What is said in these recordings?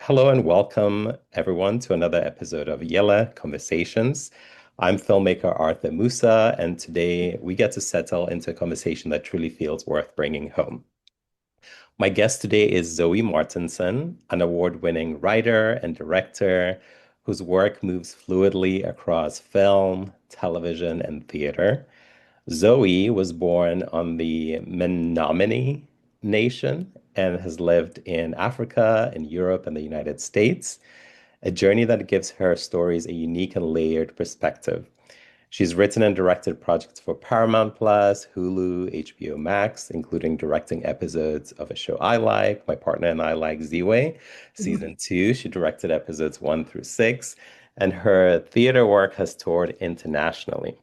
Hello and welcome everyone to another episode of Yɛllɛ Conversations. I'm filmmaker Arthur Musah, and today we get to settle into a conversation that truly feels worth bringing home. My guest today is Zoey Martinson, an award-winning writer and director whose work moves fluidly across film, television, and theater. Zoe was born on the Menominee Nation and has lived in Africa, in Europe, and the United States, a journey that gives her stories a unique and layered perspective. She's written and directed projects for Paramount Plus, Hulu, HBO Max, including directing episodes of a show I like, my partner and I like Ziwe. Season 2, she directed episodes 1 through 6, and her theater work has toured internationally.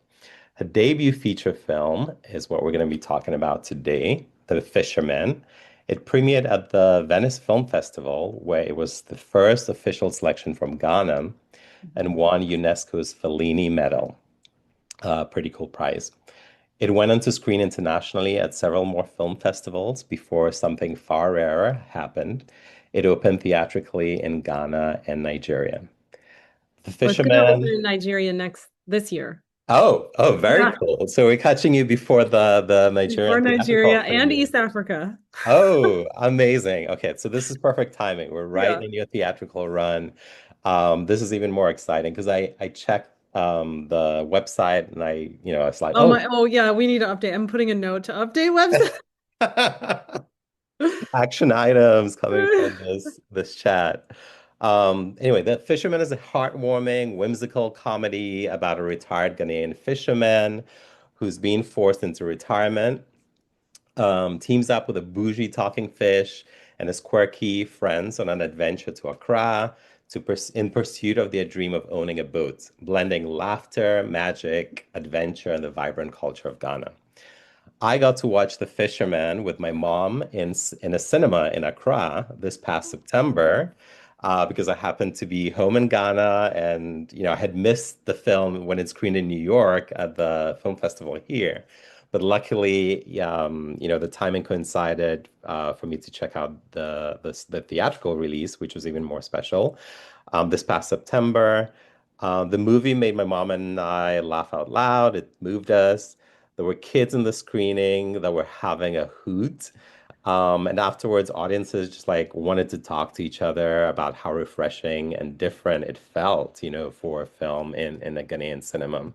Her debut feature film is what we're going to be talking about today, The Fisherman. It premiered at the Venice Film Festival, where it was the first official selection from Ghana and won UNESCO's Fellini Medal. Pretty cool prize. It went on to screen internationally at several more film festivals before something far rarer happened. It opened theatrically in Ghana and Nigeria. The Well, it's going to open Fisherman. in Nigeria this year. Oh, very Yeah, cool. So we're catching you before the before Nigerian theatrical Nigeria and premiere. East Africa. Oh, amazing. Okay, so this is perfect timing. We're right Yeah. in your theatrical run. This is even more exciting because I checked the website and I was like, Oh oh, my, oh yeah, we need to update. I'm putting a note to update website. action items coming from this chat. Anyway, The Fisherman is a heartwarming, whimsical comedy about a retired Ghanaian fisherman who's being forced into retirement, teams up with a bougie talking fish and his quirky friends on an adventure to Accra in pursuit of their dream of owning a boat, blending laughter, magic, adventure, and the vibrant culture of Ghana. I got to watch The Fisherman with my mom in a cinema in Accra this past September because I happened to be home in Ghana and I had missed the film when it screened in New York at the film festival here. But luckily, the timing coincided for me to check out the theatrical release, which was even more special this past September. The movie made my mom and I laugh out loud. It moved us. There were kids in the screening that were having a hoot. And afterwards, audiences just like wanted to talk to each other about how refreshing and different it felt, for a film in a Ghanaian cinema.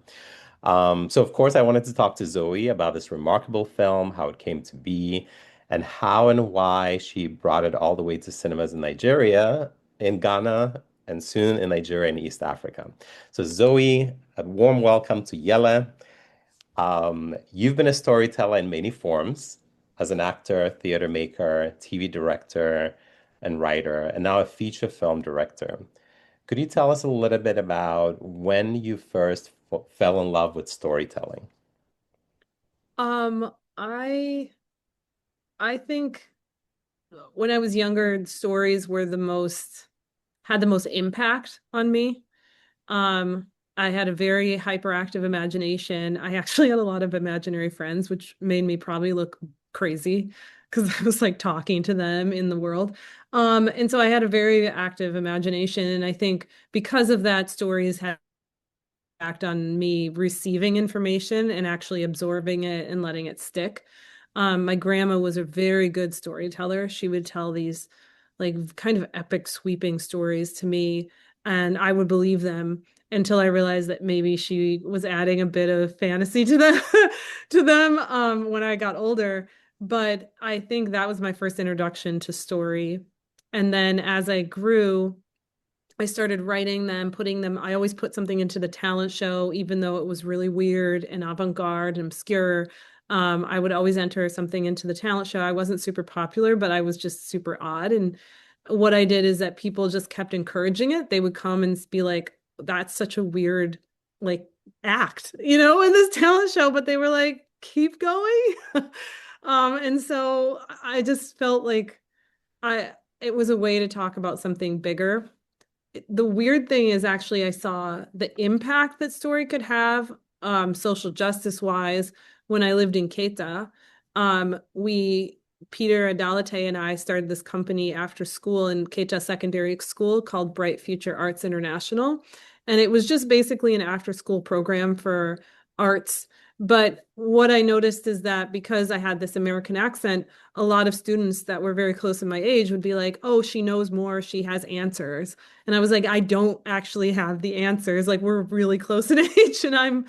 So of course, I wanted to talk to Zoe about this remarkable film, how it came to be, and how and why she brought it all the way to cinemas in Nigeria, in Ghana, and soon in Nigeria and East Africa. So Zoe, a warm welcome to Yɛllɛ. You've been a storyteller in many forms as an actor, theater maker, TV director, and writer, and now a feature film director. Could you tell us a little bit about when you first fell in love with storytelling? Um, I I think when I was younger, stories were had the most impact on me. Um, I had a very hyperactive imagination. I actually had a lot of imaginary friends, which made me probably look crazy because I was like talking to them in the world. And so I had a very active imagination. And I think because of that, stories had impact on me receiving information and actually absorbing it and letting it stick. My grandma was a very good storyteller. She would tell these like kind of epic sweeping stories to me, and I would believe them until I realized that maybe she was adding a bit of fantasy to them to them when I got older. But I think that was my first introduction to story. And then as I grew, I started writing them, putting them, I always put something into the talent show, even though it was really weird and avant-garde and obscure. I would always enter something into the talent show. I wasn't super popular, but I was just super odd. And what I did is that people just kept encouraging it. They would come and be like, that's such a weird, like, act, in this talent show. But they were like, keep going. And so I just felt like I, it was a way to talk about something bigger. The weird thing is actually I saw the impact that story could have, social justice wise, when I lived in Keta. We Peter Adalate and I started this company after school in Keta Secondary School called Bright Future Arts International. And it was just basically an after school program for arts. But what I noticed is that because I had this American accent, a lot of students that were very close in my age would be like, oh, she knows more, she has answers. And I was like, I don't actually have the answers. Like, we're really close in age, and I'm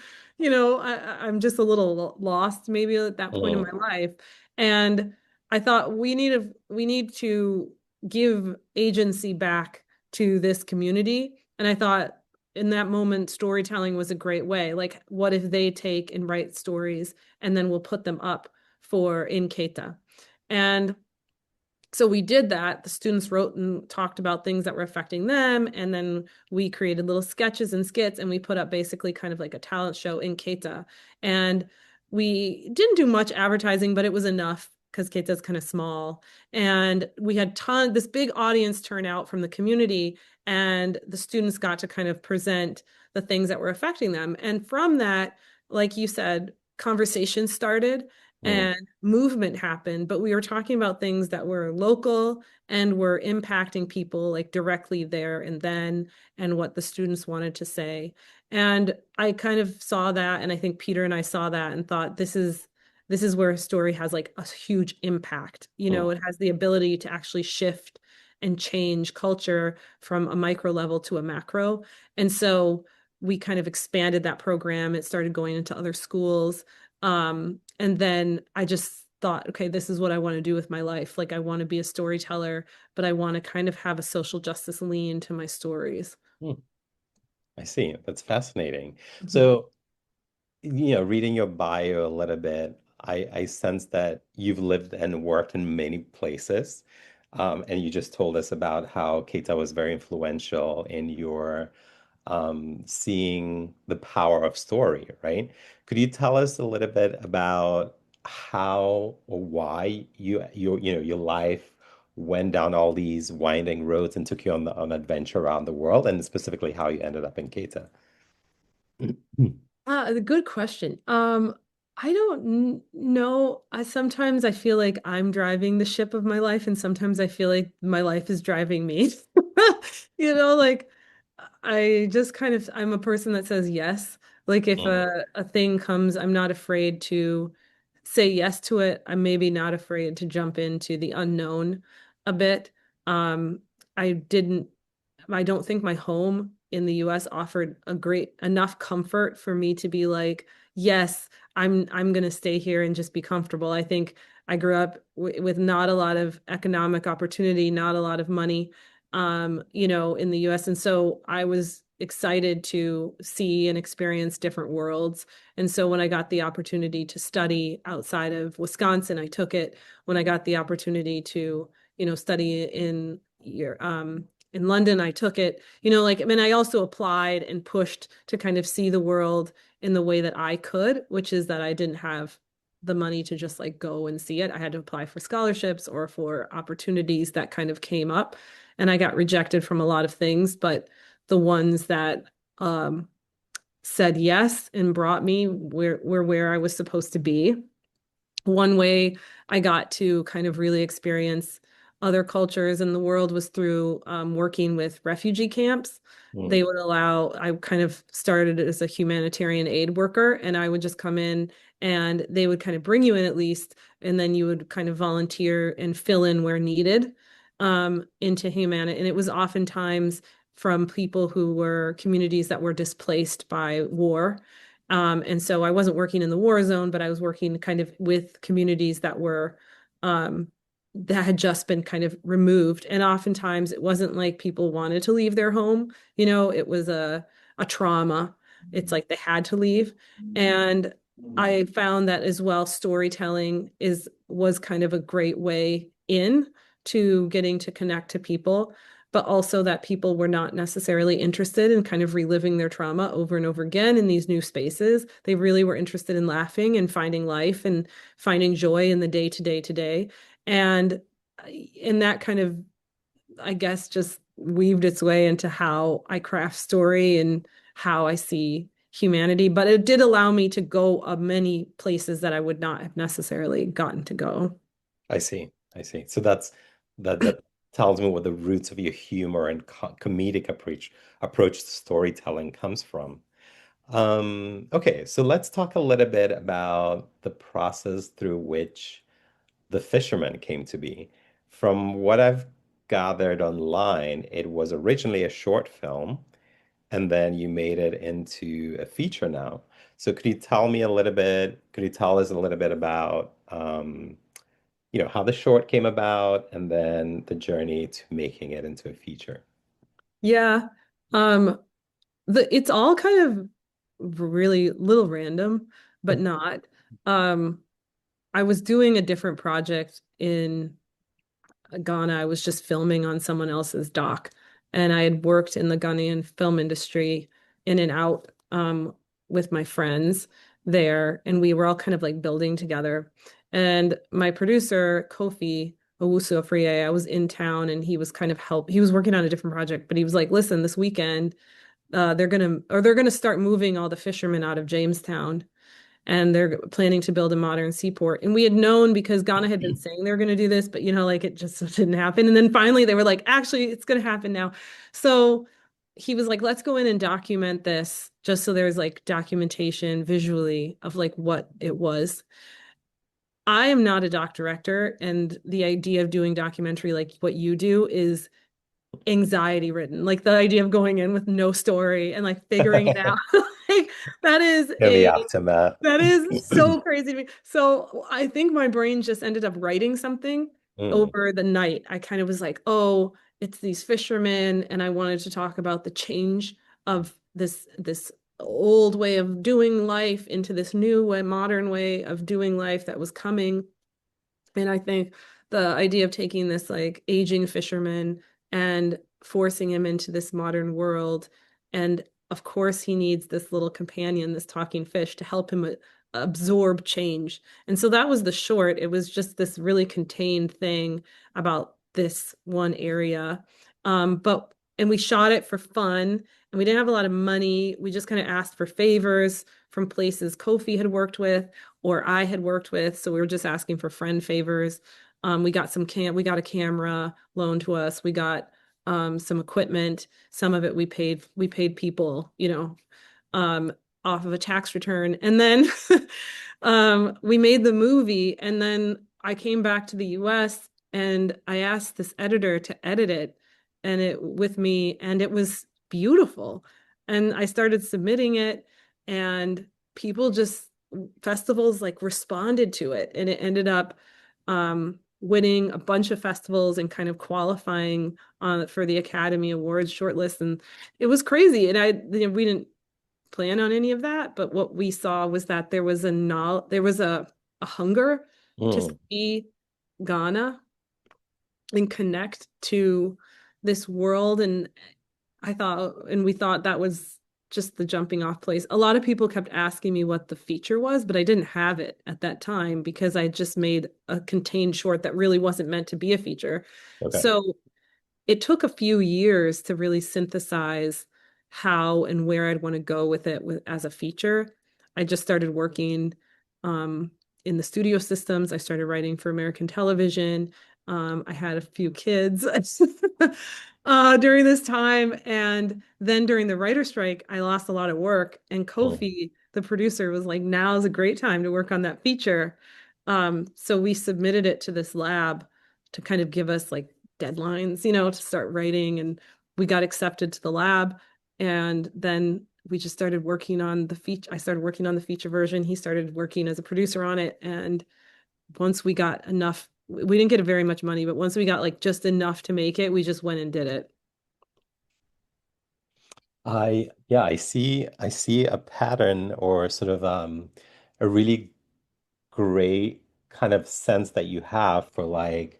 just a little lost maybe at that point in Mm, my life. And I thought we need to give agency back to this community. And I thought in that moment, storytelling was a great way. Like, what if they take and write stories and then we'll put them up for in Keta? And so we did that. The students wrote and talked about things that were affecting them. And then we created little sketches and skits, and we put up basically kind of like a talent show in Keta. And we didn't do much advertising, but it was enough because Keta's kind of small. And we had this big audience turnout from the community, and the students got to kind of present the things that were affecting them. And from that, like you said, conversations started mm, and movement happened, but we were talking about things that were local and were impacting people like directly there and then, and what the students wanted to say. And I kind of saw that, and I think Peter and I saw that and thought this is where a story has like a huge impact. mm, It has the ability to actually shift and change culture from a micro level to a macro. And so we kind of expanded that program. It started going into other schools. And then I just thought, okay, this is what I want to do with my life. Like, I want to be a storyteller, but I want to kind of have a social justice lean to my stories. mm. I see. That's fascinating. Mhm. So, reading your bio a little bit, I sense that you've lived and worked in many places. And you just told us about how Keita was very influential in your seeing the power of story, right? Could you tell us a little bit about how or why your life went down all these winding roads and took you on an adventure around the world, and specifically how you ended up in Keita? A good question. I don't know. Sometimes I feel like I'm driving the ship of my life, and sometimes I feel like my life is driving me. Like I just I'm a person that says yes. Like if Mm, a thing comes, I'm not afraid to say yes to it. I'm maybe not afraid to jump into the unknown a bit. Um, I didn't I don't think my home in the US offered a great enough comfort for me to be like, yes, I'm going to stay here and just be comfortable. I think I grew up with not a lot of economic opportunity, not a lot of money, in the US. And so I was excited to see and experience different worlds. And so when I got the opportunity to study outside of Wisconsin, I took it. When I got the opportunity to, study in London, I took it, I mean, I also applied and pushed to kind of see the world in the way that I could, which is that I didn't have the money to just like go and see it. I had to apply for scholarships or for opportunities that kind of came up. And I got rejected from a lot of things, but the ones that um, said yes and brought me where I was supposed to be. One way I got to kind of really experience other cultures in the world was through working with refugee camps. mm, They would allow, I kind of started as a humanitarian aid worker, and I would just come in and they would kind of bring you in at least, and then you would kind of volunteer and fill in where needed into humanity. And it was oftentimes from people who were communities that were displaced by war. And so I wasn't working in the war zone, but I was working kind of with communities um, that had just been kind of removed. And oftentimes it wasn't like people wanted to leave their home. It was a trauma. It's like they had to leave. And I found that as well, storytelling was kind of a great way in to getting to connect to people, but also that people were not necessarily interested in kind of reliving their trauma over and over again in these new spaces. They really were interested in laughing and finding life and finding joy in the day to day to day. And in that kind of, I guess, just weaved its way into how I craft story and how I see humanity. But it did allow me to go many places that I would not have necessarily gotten to go. I see. I see. So that tells me what the roots of your humor and comedic approach to storytelling comes from. Okay, so let's talk a little bit about the process through which The Fisherman came to be. From what I've gathered online, it was originally a short film, and then you made it into a feature now. So could you tell us a little bit about how the short came about and then the journey to making it into a feature? Yeah. Um, it's all kind of really little random, but not. Um, I was doing a different project in Ghana. I was just filming on someone else's doc, and I had worked in the Ghanaian film industry in and out with my friends there, and we were all kind of like building together. And my producer, Kofi Owusu, I was in town, and he was kind of he was working on a different project, but he was like, "Listen, this weekend, they're gonna start moving all the fishermen out of Jamestown." And they're planning to build a modern seaport. And we had known because Ghana had been saying they were going to do this, but like it just didn't happen. And then finally they were like, actually, it's going to happen now. So he was like, let's go in and document this just so there's like documentation visually of like what it was. I am not a doc director, and the idea of doing documentary like what you do is anxiety ridden. Like the idea of going in with no story and like figuring it out. Like that is In the aftermath. that is so crazy to me. So I think my brain just ended up writing something Mm, over the night. I kind of was like, oh, it's these fishermen, and I wanted to talk about the change of this old way of doing life into this new way, modern way of doing life that was coming. And I think the idea of taking this like aging fisherman and forcing him into this modern world. And of course, he needs this little companion, this talking fish, to help him absorb change. And so that was the short. It was just this really contained thing about this one area. And we shot it for fun, and we didn't have a lot of money. We just kind of asked for favors from places Kofi had worked with or I had worked with. So we were just asking for friend favors. We got a camera loaned to us. We got some equipment. Some of it we paid people, um, off of a tax return. And then we made the movie. And then I came back to the US and I asked this editor to edit it and it with me, and it was beautiful. And I started submitting it, and people just festivals like responded to it, and it ended up winning a bunch of festivals and kind of qualifying for the Academy Awards shortlist. And it was crazy. And we didn't plan on any of that, but what we saw was that there was a hunger to mm. see Ghana and connect to this world. And we thought that was just the jumping off place. A lot of people kept asking me what the feature was, but I didn't have it at that time because I just made a contained short that really wasn't meant to be a feature. Okay. So it took a few years to really synthesize how and where I'd want to go with it as a feature. I just started working in the studio systems. I started writing for American television. I had a few kids during this time. And then during the writer strike, I lost a lot of work. And Mm. Kofi, the producer, was like, now's a great time to work on that feature. So we submitted it to this lab to kind of give us like deadlines, to start writing. And we got accepted to the lab. And then we just started working on the feature. I started working on the feature version. He started working as a producer on it. And once we got enough, we didn't get very much money, but once we got like just enough to make it, we just went and did it. I see a pattern or sort of a really great kind of sense that you have for like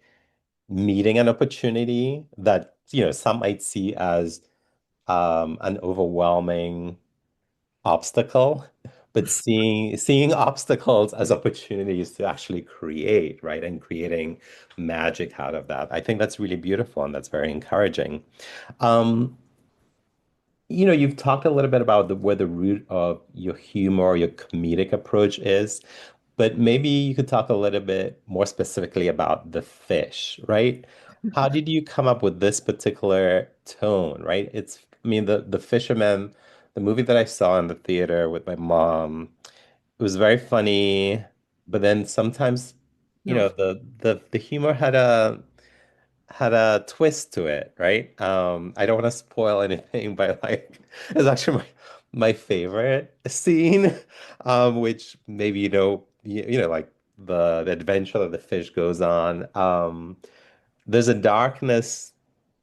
meeting an opportunity that, some might see as an overwhelming obstacle, but seeing obstacles as opportunities to actually create, right? And creating magic out of that. I think that's really beautiful and that's very encouraging. Um, you've talked a little bit about where the root of your humor, your comedic approach is. but maybe you could talk a little bit more specifically about the fish, right? How did you come up with this particular tone, right? I mean, the Fisherman, the movie that I saw in the theater with my mom, it was very funny, but then sometimes, No. the humor had a twist to it, right? I don't want to spoil anything, but like it's actually my favorite scene, which maybe like the adventure that the fish goes on. There's a darkness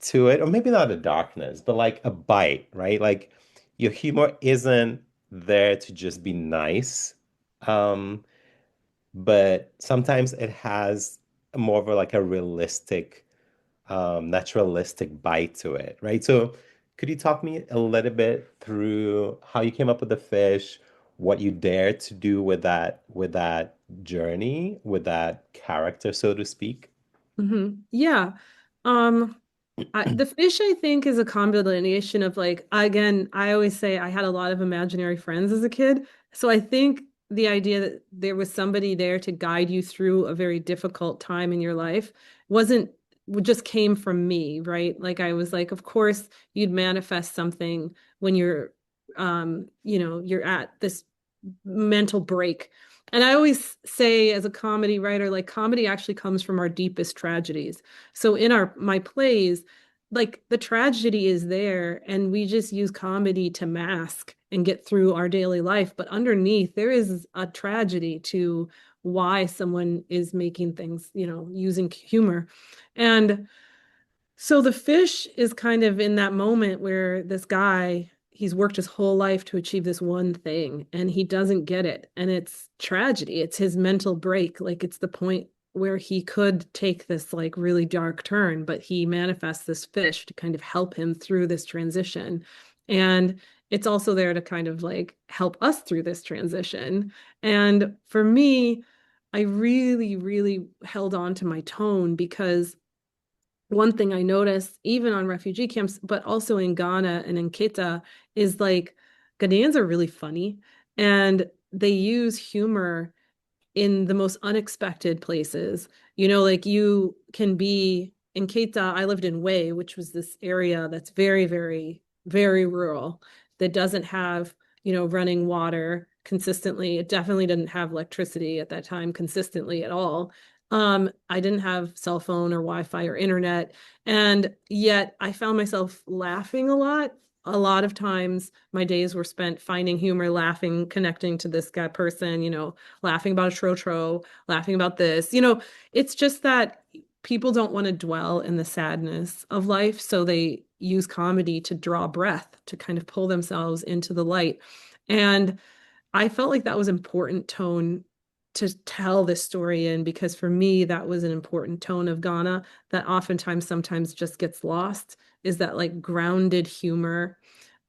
to it, or maybe not a darkness, but like a bite, right? Like your humor isn't there to just be nice. Um, but sometimes it has more of like a realistic naturalistic bite to it, right? So could you talk me a little bit through how you came up with the fish, what you dared to do with that journey, with that character, so to speak? Yeah. Um, the fish, I think, is a combination of like, again, I always say I had a lot of imaginary friends as a kid. So I think the idea that there was somebody there to guide you through a very difficult time in your life wasn't, just came from me, right? Like I was like, of course you'd manifest something when you're at this mental break. And I always say as a comedy writer, like comedy actually comes from our deepest tragedies. So in our my plays, like the tragedy is there and we just use comedy to mask and get through our daily life, but underneath there is a tragedy to why someone is making things, using humor. And so the fish is kind of in that moment where this guy, he's worked his whole life to achieve this one thing and he doesn't get it. And it's tragedy. It's his mental break. Like it's the point where he could take this like really dark turn, but he manifests this fish to kind of help him through this transition. And it's also there to kind of like help us through this transition. And for me, I really, really held on to my tone because one thing I noticed, even on refugee camps, but also in Ghana and in Keta, is like Ghanaians are really funny and they use humor in the most unexpected places. Like you can be in Keta, I lived in Way, which was this area that's very, very, very rural that doesn't have, running water consistently. It definitely didn't have electricity at that time consistently at all. I didn't have cell phone or Wi-Fi or internet, and yet I found myself laughing a lot. A lot of times my days were spent finding humor, laughing, connecting to this guy person, laughing about a trotro, laughing about this. It's just that people don't want to dwell in the sadness of life, so they use comedy to draw breath, to kind of pull themselves into the light. And I felt like that was important tone to tell this story in because for me that was an important tone of Ghana that oftentimes sometimes just gets lost is that like grounded humor.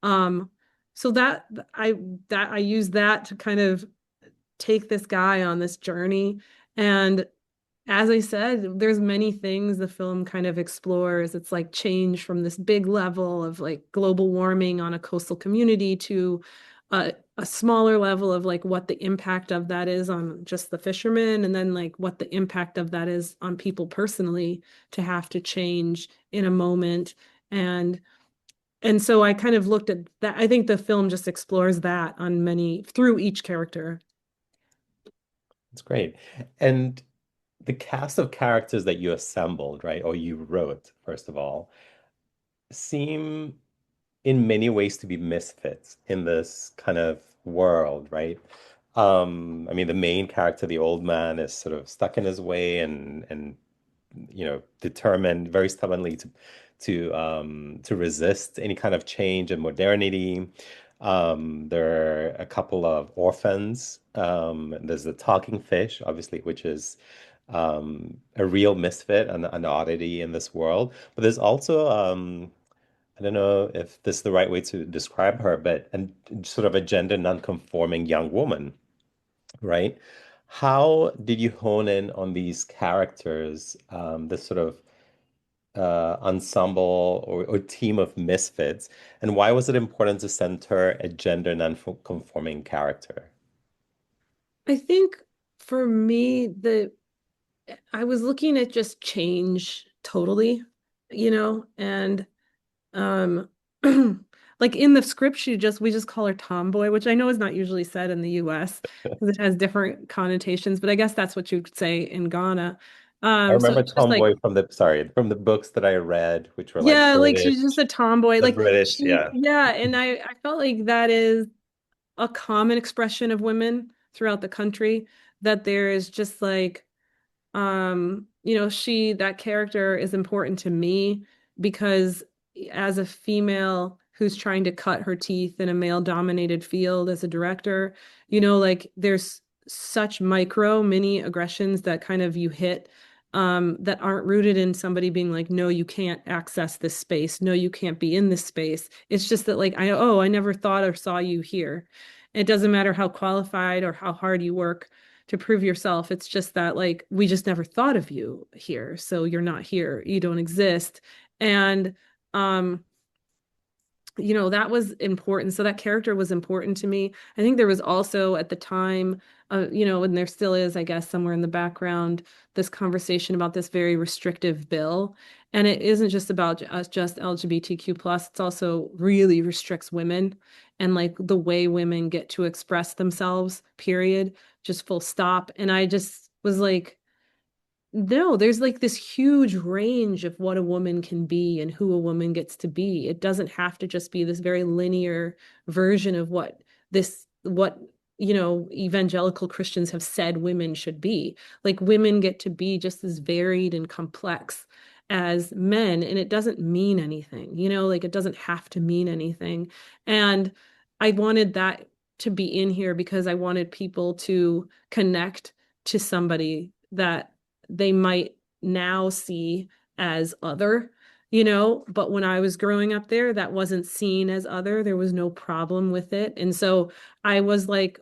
Um so that I use that to kind of take this guy on this journey. And as I said, there's many things the film kind of explores. It's like change from this big level of like global warming on a coastal community to a smaller level of like what the impact of that is on just the fishermen, and then like what the impact of that is on people personally to have to change in a moment. And and so I kind of looked at that. I think the film just explores that on many through each character. It's great. And the cast of characters that you assembled, right, or you wrote, first of all, seem in many ways to be misfits in this kind of world, right? I mean, the main character, the old man, is sort of stuck in his way and determined very stubbornly to resist any kind of change and modernity. There are a couple of orphans. There's the talking fish, obviously, which is a real misfit, an oddity in this world. But there's also I don't know if this is the right way to describe her, but sort of a gender non-conforming young woman, right? How did you hone in on these characters, this sort of ensemble or team of misfits, and why was it important to center a gender non-conforming character? I think for me, the I was looking at just change totally, and um like in the script we just call her tomboy, which I know is not usually said in the US because it has different connotations, but I guess that's what you'd say in Ghana. I So remember it's just like Tomboy from the books that I read, which were like yeah, like British, she's just a tomboy. the Like British, yeah. yeah, and I felt like that is a common expression of women throughout the country, that there is just like that character is important to me because as a female who's trying to cut her teeth in a male-dominated field as a director, like there's such micro mini aggressions that kind of you hit that aren't rooted in somebody being like, no, you can't access this space. No, you can't be in this space. It's just that like, I never thought or saw you here. It doesn't matter how qualified or how hard you work to prove yourself. It's just that like we just never thought of you here. So you're not here. You don't exist. And um that was important. So that character was important to me. I think there was also at the time, and there still is, I guess, somewhere in the background, this conversation about this very restrictive bill. And it isn't just about us, just LGBTQ plus. It's also really restricts women and like the way women get to express themselves, period, just full stop. And I just was like, no, there's like this huge range of what a woman can be and who a woman gets to be. It doesn't have to just be this very linear version of what evangelical Christians have said women should be. Like women get to be just as varied and complex as men, and it doesn't mean anything, like it doesn't have to mean anything. And I wanted that to be in here because I wanted people to connect to somebody that they might now see as other, but when I was growing up there, that wasn't seen as other. There was no problem with it. And so I was like,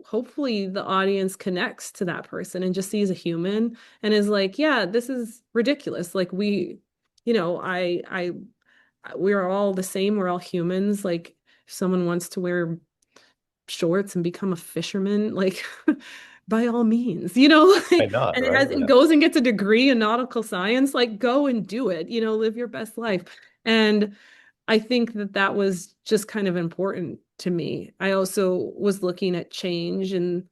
hopefully the audience connects to that person and just sees a human and is like, yeah, this is ridiculous. Like we're all the same. We're all humans. Like if someone wants to wear shorts and become a fisherman, like by all means, Why like, not, and right? it Yeah. goes and gets a degree in nautical science, like go and do it, live your best life. And I think that that was just kind of important to me. I also was looking at change and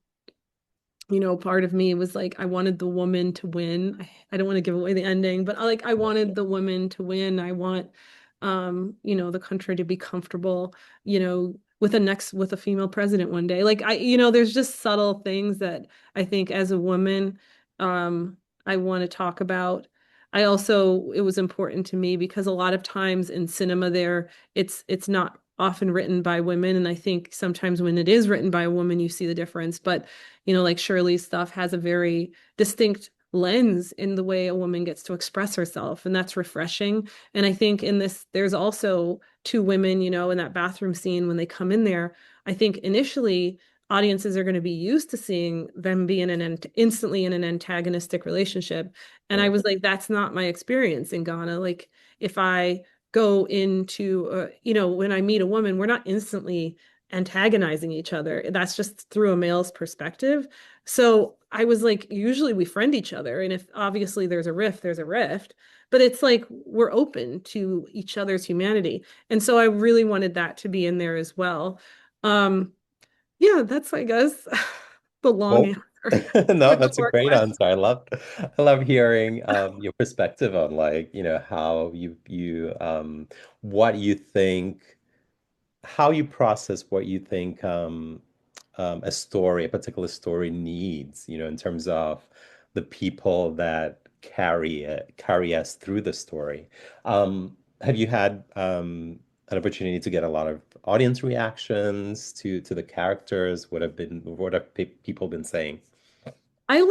part of me was like, I wanted the woman to win. I don't want to give away the ending, but I wanted the woman to win. I want, the country to be comfortable, with a female president one day. Like there's just subtle things that I think as a woman, I want to talk about. It was important to me because a lot of times in cinema it's not often written by women. And I think sometimes when it is written by a woman, you see the difference. But like Shirley's stuff has a very distinct lens in the way a woman gets to express herself, and that's refreshing. And I think in this, there's also two women, in that bathroom scene when they come in there. I think initially audiences are going to be used to seeing them be instantly in an antagonistic relationship. And I Mm. was like, that's not my experience in Ghana. Like if I go into, when I meet a woman, we're not instantly antagonizing each other. That's just through a male's perspective. So I was like, usually we friend each other. And if obviously there's a rift, there's a rift. But it's like we're open to each other's humanity. And so I really wanted that to be in there as well. Um, yeah, that's, I guess, the long Well, answer no, for the that's a short great question. answer. I love hearing your perspective on like, how what you think, how you process what you think a particular story needs, in terms of the people that carry us through the story. Have you had an opportunity to get a lot of audience reactions to the characters? What have people been saying? I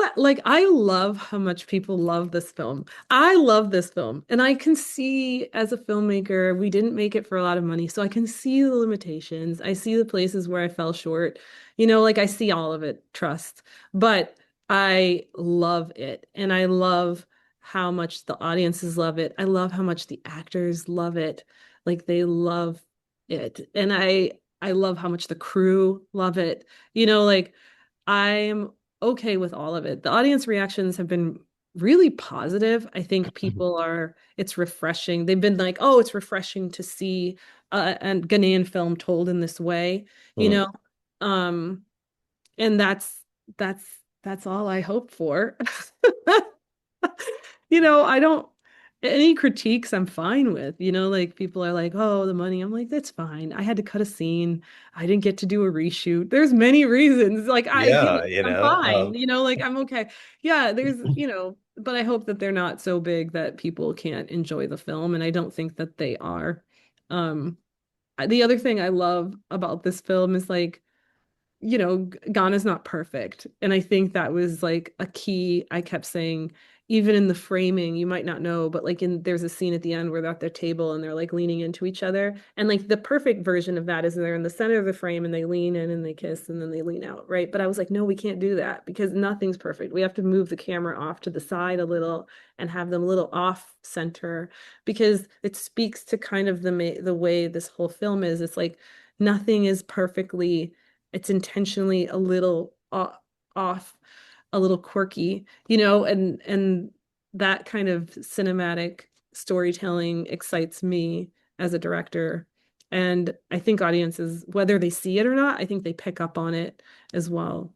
love how much people love this film. I love this film. And I can see as a filmmaker, we didn't make it for a lot of money. So I can see the limitations. I see the places where I fell short. Like I see all of it, trust. But I love it. And I love how much the audiences love it. I love how much the actors love it. Like they love it. And I love how much the crew love it. Like I'm okay with all of it. The audience reactions have been really positive. I think people are, it's refreshing. They've been like, oh, it's refreshing to see a Ghanaian film told in this way, you Mm. know? Um, and that's that's all I hope for. I don't any critiques I'm fine with. Like people are like, "Oh, the money." I'm like, "That's fine. I had to cut a scene. I didn't get to do a reshoot. There's many reasons. Like I get Yeah, it. you I'm know, fine. Like I'm okay." Yeah, but I hope that they're not so big that people can't enjoy the film, and I don't think that they are. Um, the other thing I love about this film is like Ghana's not perfect. And I think that was like a key I kept saying, even in the framing, you might not know, but like there's a scene at the end where they're at their table and they're like leaning into each other. And like the perfect version of that is they're in the center of the frame and they lean in and they kiss and then they lean out, right? But I was like, no, we can't do that because nothing's perfect. We have to move the camera off to the side a little and have them a little off center because it speaks to kind of the way this whole film is. It's like nothing is perfectly it's intentionally a little off, a little quirky, and that kind of cinematic storytelling excites me as a director. And I think audiences, whether they see it or not, I think they pick up on it as well.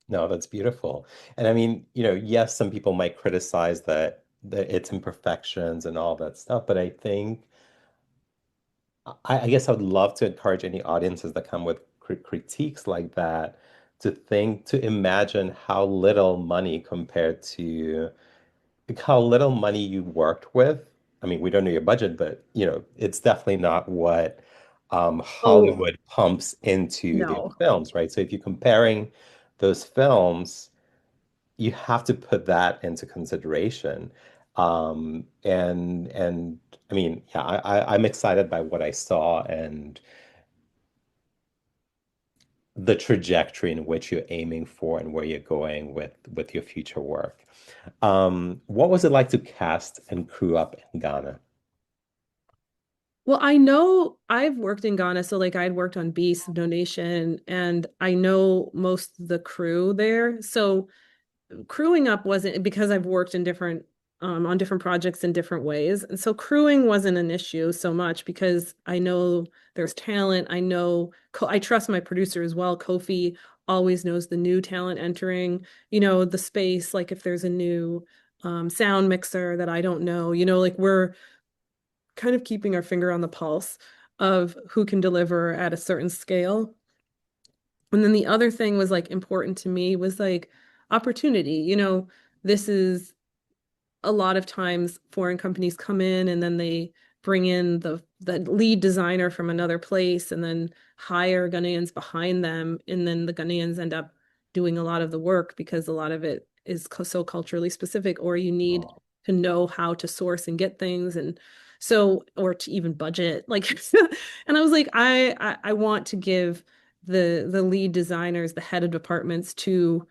No, that's beautiful. And I mean, yes, some people might criticize that its imperfections and all that stuff, but I think I guess I would love to encourage any audiences that come with critiques like that to imagine how little money compared to like, how little money you worked with. I mean, we don't know your budget, but it's definitely not what Oh, Hollywood pumps into their no. films, right? So if you're comparing those films, you have to put that into consideration. And I mean, yeah, I'm excited by what I saw and the trajectory in which you're aiming for and where you're going with your future work. What was it like to cast and crew up in Ghana? Well, I know I've worked in Ghana, so like I'd worked on Beast, No Nation, and I know most of the crew there. So crewing up wasn't because I've worked in different on different projects in different ways. And so crewing wasn't an issue so much because I know there's talent. I trust my producer as well. Kofi always knows the new talent entering, the space, like if there's a new sound mixer that I don't know, like we're kind of keeping our finger on the pulse of who can deliver at a certain scale. And then the other thing was like important to me was like opportunity. This is a lot of times foreign companies come in and then they bring in the lead designer from another place and then hire Ghanaians behind them. And then the Ghanaians end up doing a lot of the work because a lot of it is so culturally specific, or you need Oh, to know how to source and get things. And so, or to even budget. Like, and I was like, I want to give the lead designers, the head of departments to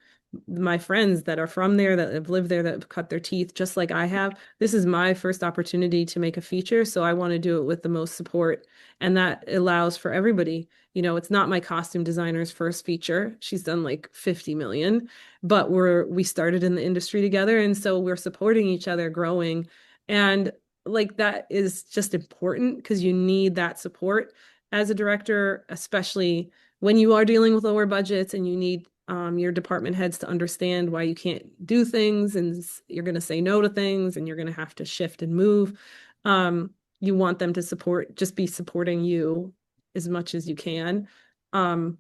my friends that are from there, that have lived there, that have cut their teeth just like I have. This is my first opportunity to make a feature, so I want to do it with the most support. And that allows for everybody. It's not my costume designer's first feature. She's done like 50 million, but we started in the industry together, and so we're supporting each other, growing. And like that is just important because you need that support as a director, especially when you are dealing with lower budgets and you need your department heads to understand why you can't do things and you're going to say no to things and you're going to have to shift and move. You want them to just be supporting you as much as you can. Um,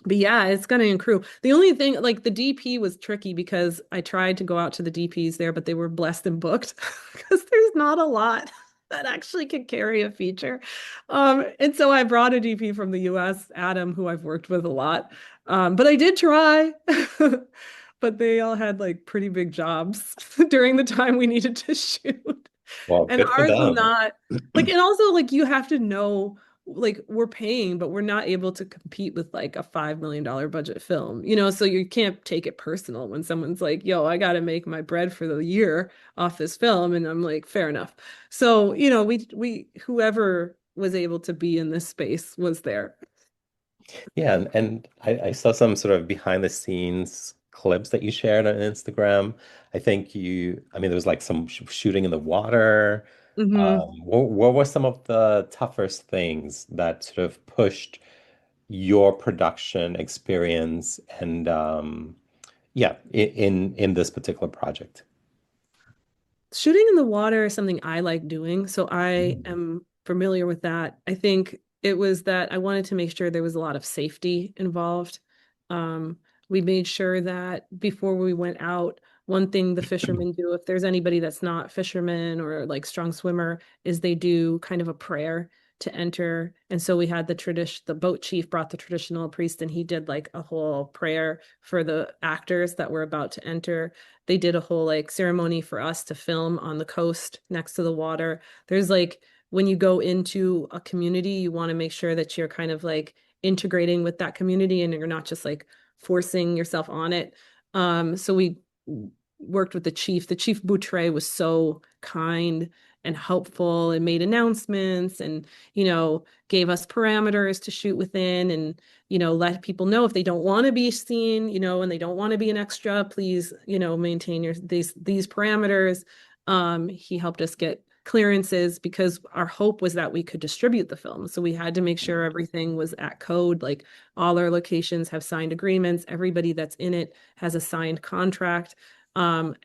but yeah, it's gonna accrue. The only thing, like the DP was tricky because I tried to go out to the DPs there, but they were blessed and booked because there's not a lot that actually could carry a feature. And so I brought a DP from the US, Adam, who I've worked with a lot. But I did try. But they all had like pretty big jobs during the time we needed to shoot. well, And good for ours was them. not like, and also like you have to know like we're paying, but we're not able to compete with like a $5 million budget film, so you can't take it personal when someone's like, yo, I got to make my bread for the year off this film. And I'm like, fair enough. So, whoever was able to be in this space was there. Yeah, and I saw some sort of behind the scenes clips that you shared on Instagram. I think I mean, there was like some shooting in the water. Hmm. What were some of the toughest things that sort of pushed your production experience and yeah, in this particular project? Shooting in the water is something I like doing, so I Mm. am familiar with that. I think it was that I wanted to make sure there was a lot of safety involved. Um, we made sure that before we went out, one thing the fishermen do, if there's anybody that's not fisherman or like strong swimmer, is they do kind of a prayer to enter. And so we had the boat chief brought the traditional priest and he did like a whole prayer for the actors that were about to enter. They did a whole like ceremony for us to film on the coast next to the water. There's like when you go into a community, you want to make sure that you're kind of like integrating with that community and you're not just like forcing yourself on it. So we worked with the chief. The chief Boutre was so kind and helpful and made announcements and, gave us parameters to shoot within and, let people know if they don't want to be seen, and they don't want to be an extra, please, maintain these parameters. He helped us get clearances because our hope was that we could distribute the film. So we had to make sure everything was at code, like all our locations have signed agreements, everybody that's in it has a signed contract.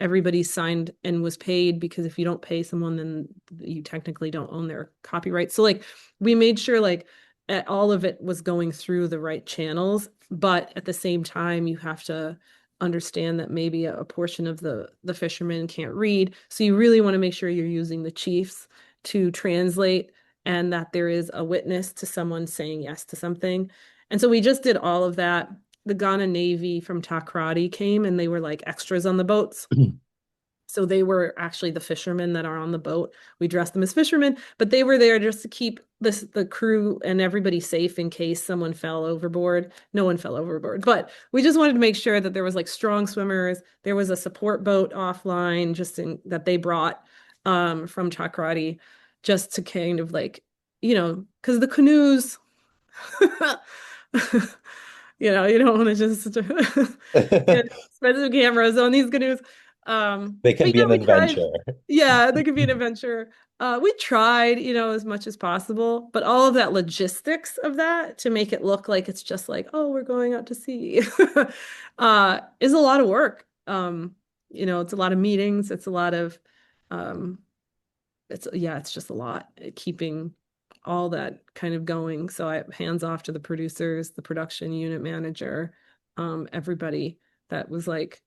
Everybody signed and was paid because if you don't pay someone, then you technically don't own their copyright. So like we made sure like all of it was going through the right channels, but at the same time, you have to understand that maybe a portion of the fishermen can't read. So you really want to make sure you're using the chiefs to translate and that there is a witness to someone saying yes to something. And so we just did all of that. The Ghana Navy from Takoradi came and they were like extras on the boats. So they were actually the fishermen that are on the boat. We dressed them as fishermen, but they were there just to keep the crew and everybody safe in case someone fell overboard. No one fell overboard, but we just wanted to make sure that there was like strong swimmers. There was a support boat offline that they brought from Chakrati just to kind of like, because the canoes, you don't want to just get expensive cameras on these canoes. They can But be yeah, an we tried. adventure. Yeah, there could be an adventure. We tried, as much as possible, but all of that logistics of that to make it look like it's just like, oh, we're going out to sea, is a lot of work. It's a lot of meetings. It's a lot of, um, it's just a lot keeping all that kind of going. So I hands off to the producers, the production unit manager, everybody that was like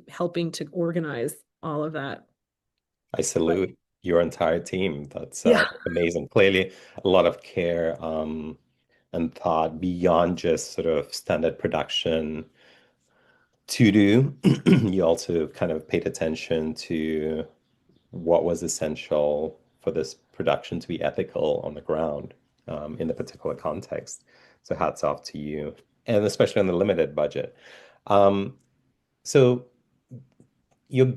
helping to organize all of that. I But salute your entire team. That's yeah. amazing. Clearly, a lot of care and thought beyond just sort of standard production to do. You also kind of paid attention to what was essential for this production to be ethical on the ground in the particular context. So hats off to you, and especially on the limited budget. Um, so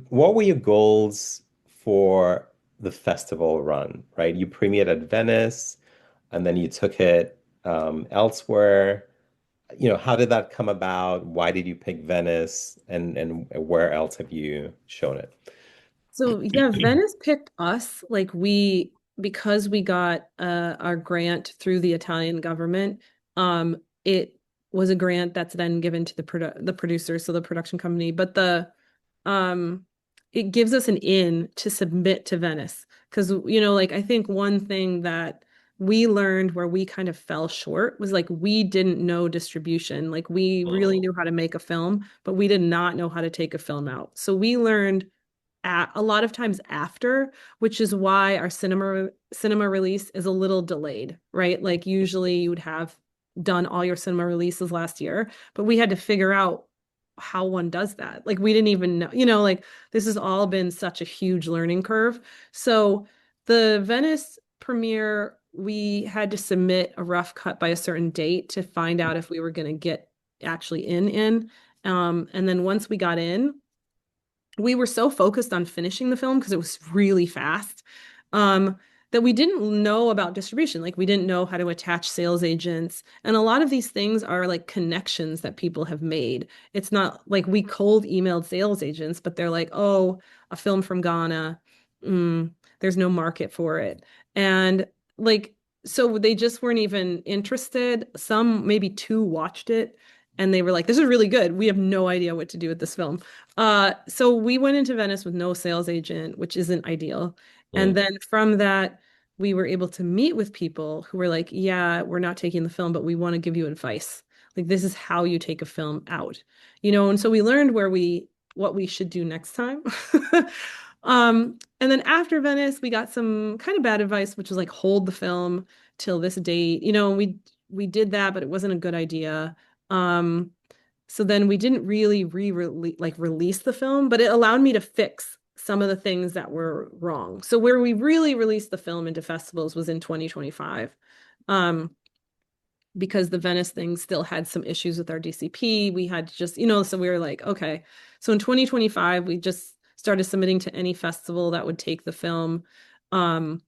what were your goals for the festival run, right? You premiered at Venice and then you took it elsewhere. How did that come about? Why did you pick Venice and where else have you shown it? So yeah, Venice picked us because we got our grant through the Italian government. It was a grant that's then given to the producer, so the production company, but the um it gives us an in to submit to Venice because like I think one thing that we learned where we kind of fell short was like we didn't know distribution. Like we really Mm. knew how to make a film, but we did not know how to take a film out. So we learned a lot of times after, which is why our cinema release is a little delayed, right? Like usually you would have done all your cinema releases last year, but we had to figure out how one does that. Like we didn't even know, like this has all been such a huge learning curve. So the Venice premiere, we had to submit a rough cut by a certain date to find out if we were going to get actually in. And then once we got in, we were so focused on finishing the film because it was really fast, um, that we didn't know about distribution. Like we didn't know how to attach sales agents. And a lot of these things are like connections that people have made. It's not like we cold emailed sales agents, but they're like, oh, a film from Ghana, there's no market for it. And like, so they just weren't even interested. Some, maybe two watched it and they were like, this is really good. We have no idea what to do with this film. So we went into Venice with no sales agent, which isn't ideal. And Mm. then from that, we were able to meet with people who were like, yeah, we're not taking the film, but we want to give you advice. Like this is how you take a film out. And so we learned what we should do next time. And then after Venice, we got some kind of bad advice, which was like hold the film till this date. We did that, but it wasn't a good idea. Um, so then we didn't really release the film, but it allowed me to fix some of the things that were wrong. So where we really released the film into festivals was in 2025. Um, because the Venice thing still had some issues with our DCP. We had to just, so we were like, okay. So in 2025, we just started submitting to any festival that would take the film. Um,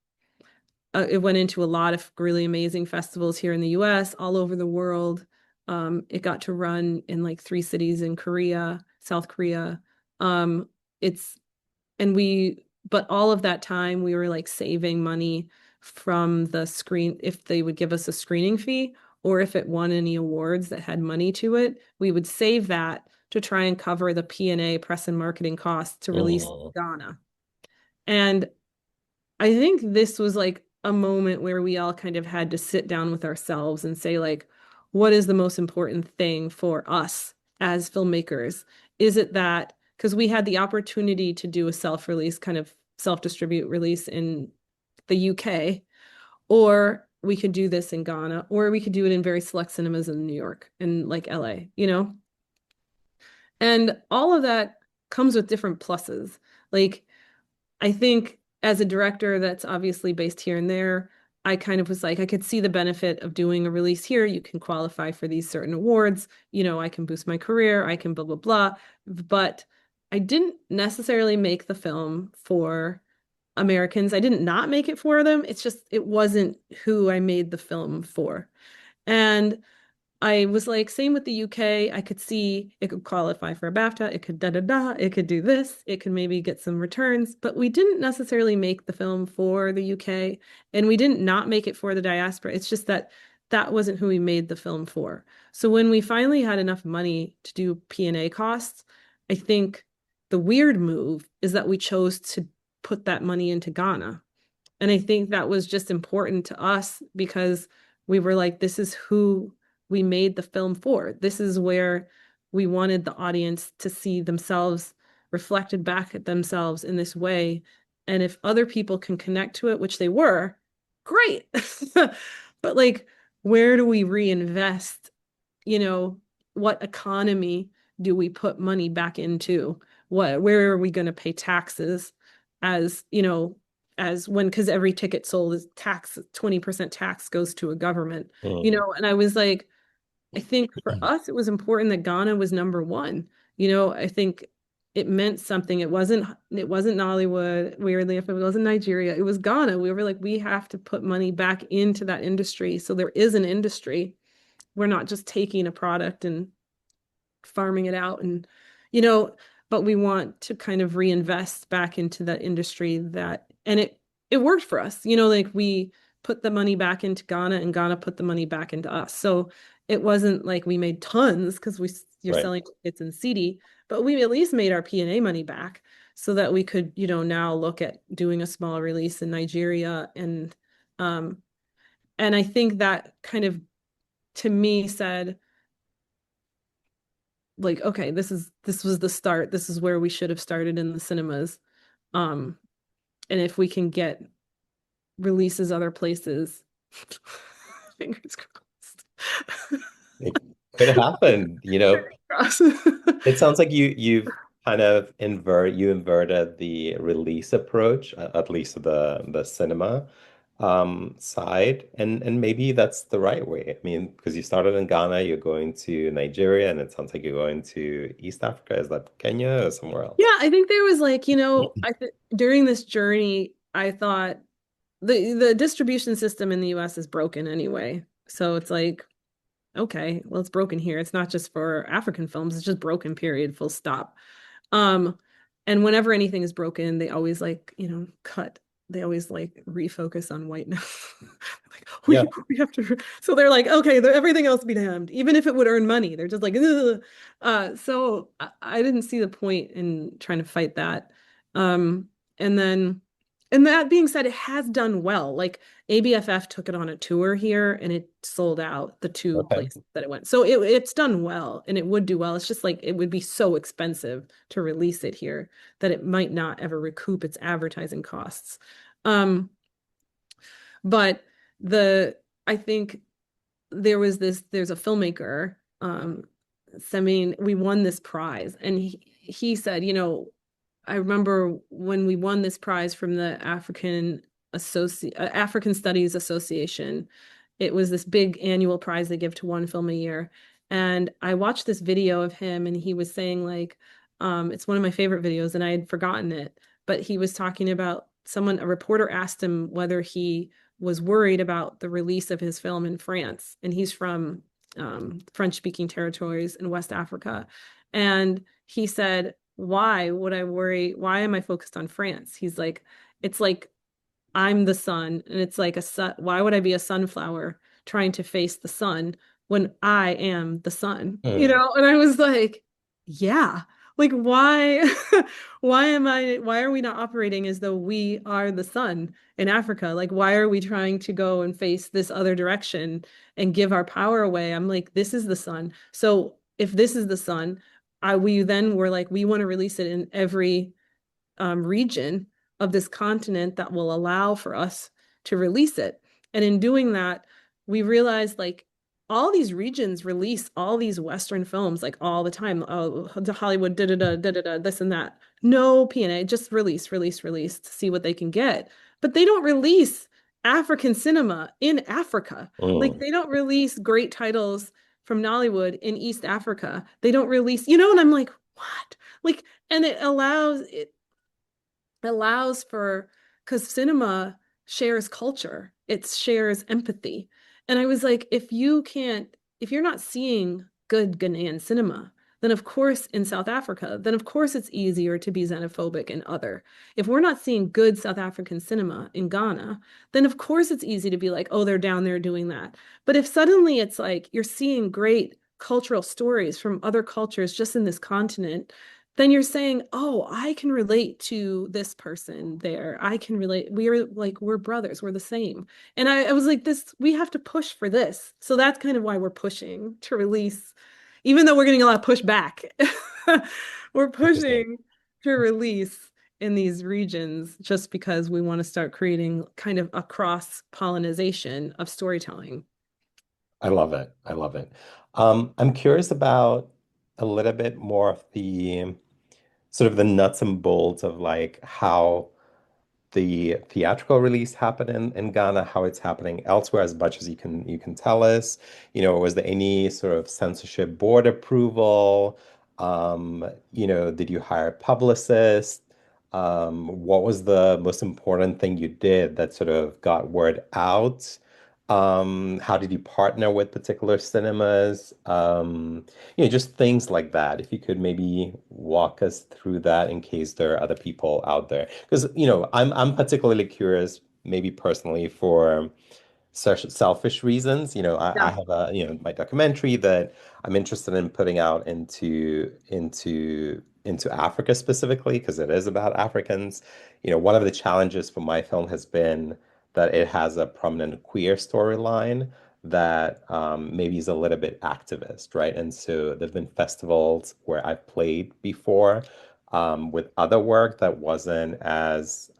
it went into a lot of really amazing festivals here in the US, all over the world. It got to run in like 3 cities in Korea, South Korea. Um, it's but all of that time we were like saving money from the screen if they would give us a screening fee or if it won any awards that had money to it, we would save that to try and cover the P&A press and marketing costs to release Mm. Ghana. And I think this was like a moment where we all kind of had to sit down with ourselves and say, like, what is the most important thing for us as filmmakers? Is it that, because we had the opportunity to do a self-release, kind of self-distribute release in the UK, or we could do this in Ghana, or we could do it in very select cinemas in New York and like LA? And all of that comes with different pluses. Like, I think as a director that's obviously based here and there, I kind of was like, I could see the benefit of doing a release here. You can qualify for these certain awards. I can boost my career. I can blah, blah, blah. But I didn't necessarily make the film for Americans. I didn't not make it for them. It's just, it wasn't who I made the film for. And I was like, same with the UK. I could see it could qualify for a BAFTA. It could da da da. It could do this. It could maybe get some returns. But we didn't necessarily make the film for the UK, and we didn't not make it for the diaspora. It's just that that wasn't who we made the film for. So when we finally had enough money to do P&A costs, I think the weird move is that we chose to put that money into Ghana. And I think that was just important to us because we were like, this is who we made the film for. This is where we wanted the audience to see themselves reflected back at themselves in this way. And if other people can connect to it, which they were, great. But like, where do we reinvest? You know, what economy do we put money back into? Where are we going to pay taxes as, as when, because every ticket sold is tax, 20% tax goes to a government, Mm. and I was like, I think for us, it was important that Ghana was number one. I think it meant something. It wasn't Nollywood, weirdly, if it wasn't Nigeria, it was Ghana. We were like, we have to put money back into that industry. So there is an industry. We're not just taking a product and farming it out you know, but we want to kind of reinvest back into that industry and it worked for us. Like we put the money back into Ghana and Ghana put the money back into us. So it wasn't like we made tons because you're Right. selling tickets in CD, but we at least made our P&A money back so that we could, now look at doing a small release in Nigeria um and I think that kind of to me said like, okay, this was the start. This is where we should have started in the cinemas. Um, and if we can get releases other places, fingers crossed. It could happen, Crossed. It sounds like you've kind of inverted the release approach, at least the cinema side, and maybe that's the right way. I mean, because you started in Ghana, you're going to Nigeria, and it sounds like you're going to East Africa. Is that Kenya or somewhere else? Yeah, I think there was like, during this journey, I thought the distribution system in the US is broken anyway. So it's like, okay, well, it's broken here. It's not just for African films, it's just broken, period, full stop. Um, and whenever anything is broken, they always like, cut. They always like refocus on whiteness. Like Yeah. we have to. So they're like, okay, everything else be damned, even if it would earn money. They're just like, ugh. So I didn't see the point in trying to fight that. Um, and then, and that being said, it has done well. Like ABFF took it on a tour here and it sold out the two Okay. places that it went. So it's done well and it would do well. It's just like it would be so expensive to release it here that it might not ever recoup its advertising costs. Um, but I think there's a filmmaker, we won this prize and he said, I remember when we won this prize from the African Studies Association. It was this big annual prize they give to one film a year. And I watched this video of him and he was saying like, it's one of my favorite videos and I had forgotten it, but he was talking about a reporter asked him whether he was worried about the release of his film in France. And he's from French-speaking territories in West Africa. And he said, why would I worry? Why am I focused on France? He's like, it's like I'm the sun, and it's like why would I be a sunflower trying to face the sun when I am the sun? Hmm. And I was like, yeah. Like why why are we not operating as though we are the sun in Africa? Like why are we trying to go and face this other direction and give our power away? I'm like, this is the sun. So if this is the sun, we then were like, we want to release it in every region of this continent that will allow for us to release it. And in doing that, we realized like all these regions release all these Western films like all the time. Oh, to Hollywood, da da da da da da, this and that. No P&A, just release, release, release to see what they can get. But they don't release African cinema in Africa. Like Hmm. they don't release great titles from Nollywood in East Africa. They don't release, and I'm like, what? Like, and it allows for, because cinema shares culture, it shares empathy. And I was like, if you're not seeing good Ghanaian cinema, then of course in South Africa, then of course it's easier to be xenophobic and other. If we're not seeing good South African cinema in Ghana, then of course it's easy to be like, oh, they're down there doing that. But if suddenly it's like you're seeing great cultural stories from other cultures just in this continent, then you're saying, oh, I can relate to this person there. I can relate. We're brothers. We're the same. And I was like, we have to push for this. So that's kind of why we're pushing to release, even though we're getting a lot of pushback. We're Interesting. pushing to release in these regions just because we want to start creating kind of a cross-pollination of storytelling. I love it. I love it. I'm curious about a little bit more of the sort of the nuts and bolts of like how the theatrical release happen in Ghana, how it's happening elsewhere, as much as you can tell us. Was there any sort of censorship board approval? Did you hire a publicist? What was the most important thing you did that sort of got word out? How did you partner with particular cinemas? Just things like that. If you could maybe walk us through that in case there are other people out there. Because, I'm particularly curious, maybe personally, for such selfish reasons. I Yeah. have my documentary that I'm interested in putting out into Africa specifically, because it is about Africans. One of the challenges for my film has been that it has a prominent queer storyline that maybe is a little bit activist, right? And so there've been festivals where I've played before with other work that wasn't as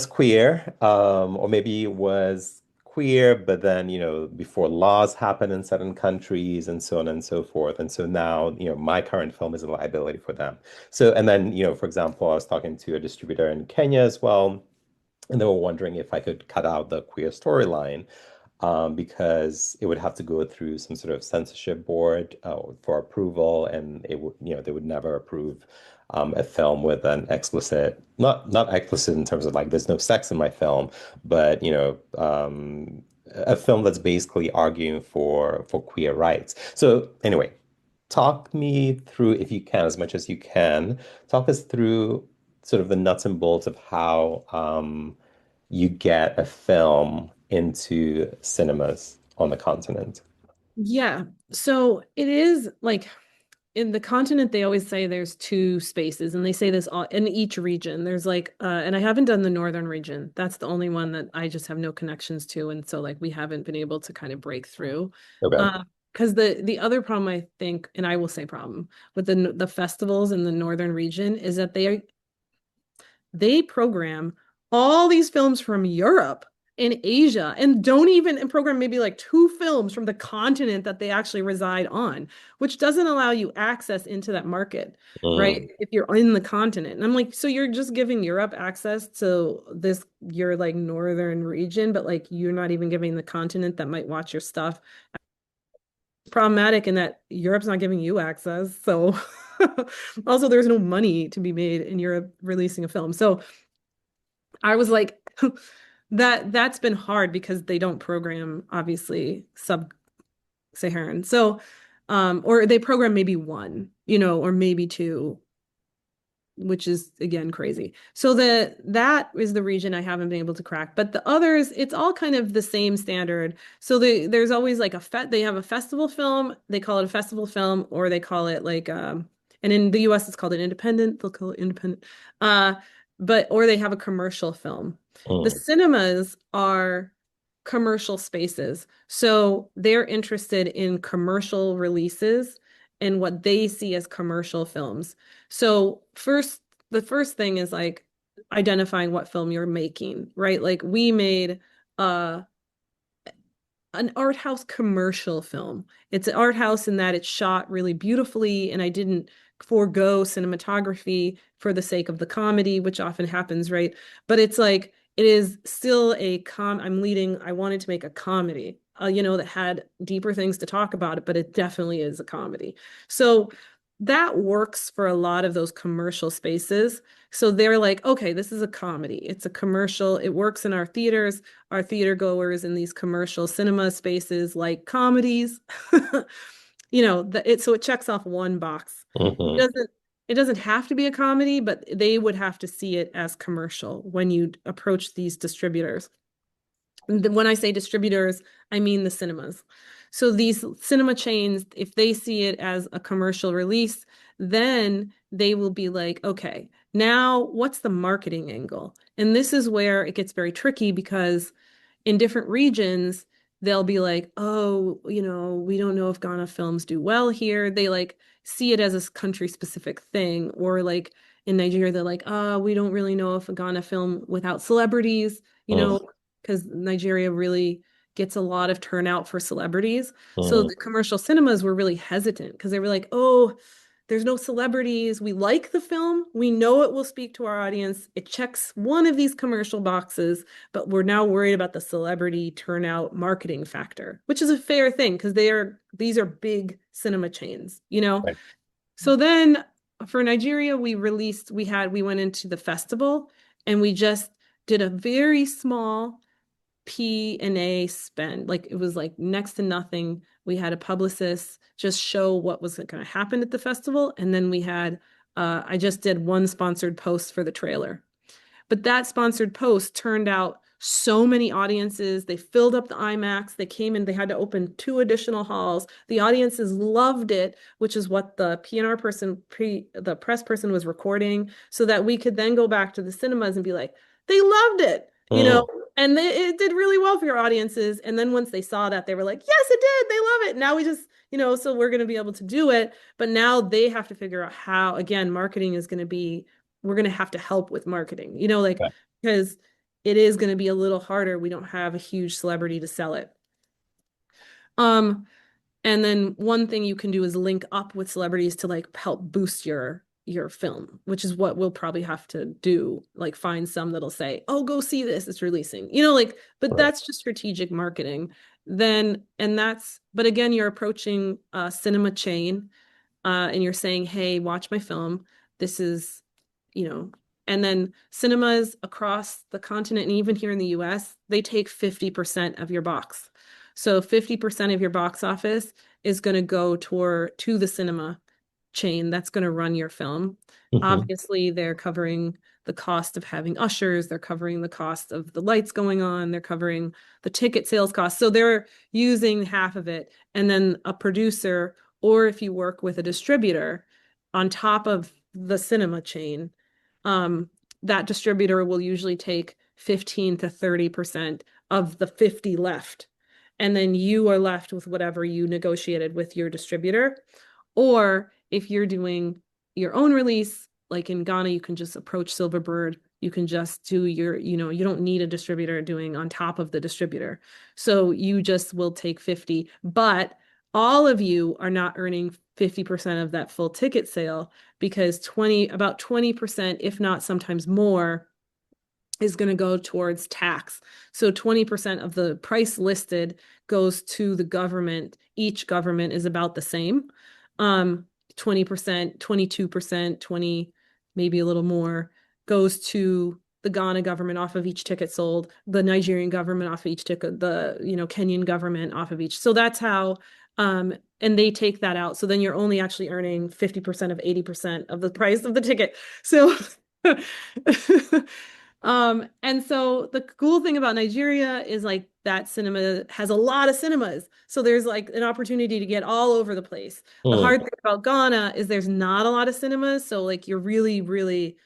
queer, or maybe was queer, but then, before laws happen in certain countries and so on and so forth. And so now, my current film is a liability for them. So, and then, for example, I was talking to a distributor in Kenya as well, and they were wondering if I could cut out the queer storyline, because it would have to go through some sort of censorship board for approval, and they would never approve a film with an explicit, not explicit in terms of like there's no sex in my film, but a film that's basically arguing for queer rights. So anyway, talk me through, if you can, as much as you can, talk us through sort of the nuts and bolts of how you get a film into cinemas on the continent. Yeah. So it is like in the continent, they always say there's two spaces, and they say this all in each region. There's like, and I haven't done the northern region. That's the only one that I just have no connections to, and so like we haven't been able to kind of break through. Okay. Because the other problem I think, and I will say problem with the festivals in the northern region is that they program all these films from Europe and Asia and don't even and program maybe like two films from the continent that they actually reside on, which doesn't allow you access into that market, right? Mm, If you're in the continent. And I'm like, so you're just giving Europe access to this, your like northern region, but like you're not even giving the continent that might watch your stuff. Problematic in that Europe's not giving you access. So also there's no money to be made in Europe releasing a film. So I was like, that's been hard because they don't program obviously sub-Saharan. So, or they program maybe one, or maybe two, which is again crazy. So that is the region I haven't been able to crack. But the others, it's all kind of the same standard. So there's always like they have a festival film, they call it a festival film, or they call it like and in the US it's called an independent, they'll call it independent. Uh but or they have a commercial film. The mm, cinemas are commercial spaces. So they're interested in commercial releases and what they see as commercial films. So the first thing is like identifying what film you're making, right? Like we made uh an art house commercial film. It's an art house in that it's shot really beautifully, and I didn't forego cinematography for the sake of the comedy, which often happens, right? But it's like it is still I wanted to make a comedy, that had deeper things to talk about it, but it definitely is a comedy. So that works for a lot of those commercial spaces. So they're like, okay, this is a comedy. It's a commercial. It works in our theaters. Our theater goers in these commercial cinema spaces like comedies. So it checks off one box. It mhm, doesn't it doesn't have to be a comedy, but they would have to see it as commercial when you approach these distributors. When I say distributors, I mean the cinemas. So these cinema chains, if they see it as a commercial release, then they will be like, okay, now what's the marketing angle? And this is where it gets very tricky because in different regions, they'll be like, oh, we don't know if Ghana films do well here. They like see it as a country specific thing. Or like in Nigeria, they're like, oh, we don't really know if a Ghana film without celebrities, mm, because Nigeria really gets a lot of turnout for celebrities. So mm. the commercial cinemas were really hesitant because they were like, oh, there's no celebrities. We like the film. We know it will speak to our audience. It checks one of these commercial boxes, but we're now worried about the celebrity turnout marketing factor, which is a fair thing because these are big cinema chains. Right. So then for Nigeria, we went into the festival and we just did a very small P&A spend. Like it was like next to nothing. We had a publicist just show what was going to happen at the festival. And then I just did one sponsored post for the trailer. But that sponsored post turned out so many audiences. They filled up the IMAX. They came in, they had to open two additional halls. The audiences loved it, which is what the P&R the press person was recording, so that we could then go back to the cinemas and be like, they loved it, Mm, and it did really well for your audiences. And then once they saw that, they were like, yes, it did. They love it. Now we just, so we're going to be able to do it. But now they have to figure out how, again, marketing is going to be we're going to have to help with marketing, like okay. because it is going to be a little harder. We don't have a huge celebrity to sell it. Um, and then one thing you can do is link up with celebrities to like help boost your film, which is what we'll probably have to do. Like find some that'll say, "Oh, go see this, it's releasing." But Right. that's just strategic marketing. But again, you're approaching a cinema chain, and you're saying, "Hey, watch my film." this is, you know, and then cinemas across the continent and even here in the US, they take 50% of your box. So 50% of your box office is going to go to the cinema chain that's going to run your film. Hmm. Obviously, they're covering the cost of having ushers, they're covering the cost of the lights going on, they're covering the ticket sales cost. So they're using half of it. And then a producer, or if you work with a distributor on top of the cinema chain, um, that distributor will usually take 15 to 30% of the 50 left. And then you are left with whatever you negotiated with your distributor. Or if you're doing your own release, like in Ghana, you can just approach Silverbird. You can just do you don't need a distributor doing on top of the distributor. So you just will take 50, but all of you are not earning 50% of that full ticket sale because about 20%, if not sometimes more, is going to go towards tax. So 20% of the price listed goes to the government. Each government is about the same. 20%, 22%, 20, maybe a little more goes to the Ghana government off of each ticket sold, the Nigerian government off of each ticket, the, Kenyan government off of each. So that's how, and they take that out. So then you're only actually earning 50% of 80% of the price of the ticket. So and so the cool thing about Nigeria is like that cinema has a lot of cinemas. So there's like an opportunity to get all over the place. The hard thing about Ghana is there's not a lot of cinemas. So like you're really, really,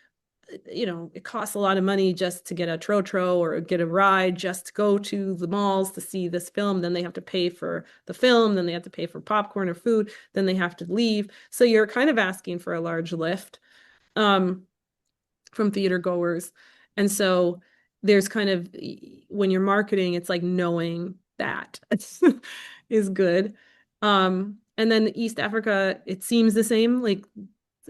it costs a lot of money just to get a trotro or get a ride just to go to the malls to see this film. Then they have to pay for the film. Then they have to pay for popcorn or food. Then they have to leave. So you're kind of asking for a large lift. From theater goers. And so there's kind of when you're marketing, it's like knowing that is good. And then East Africa, it seems the same, like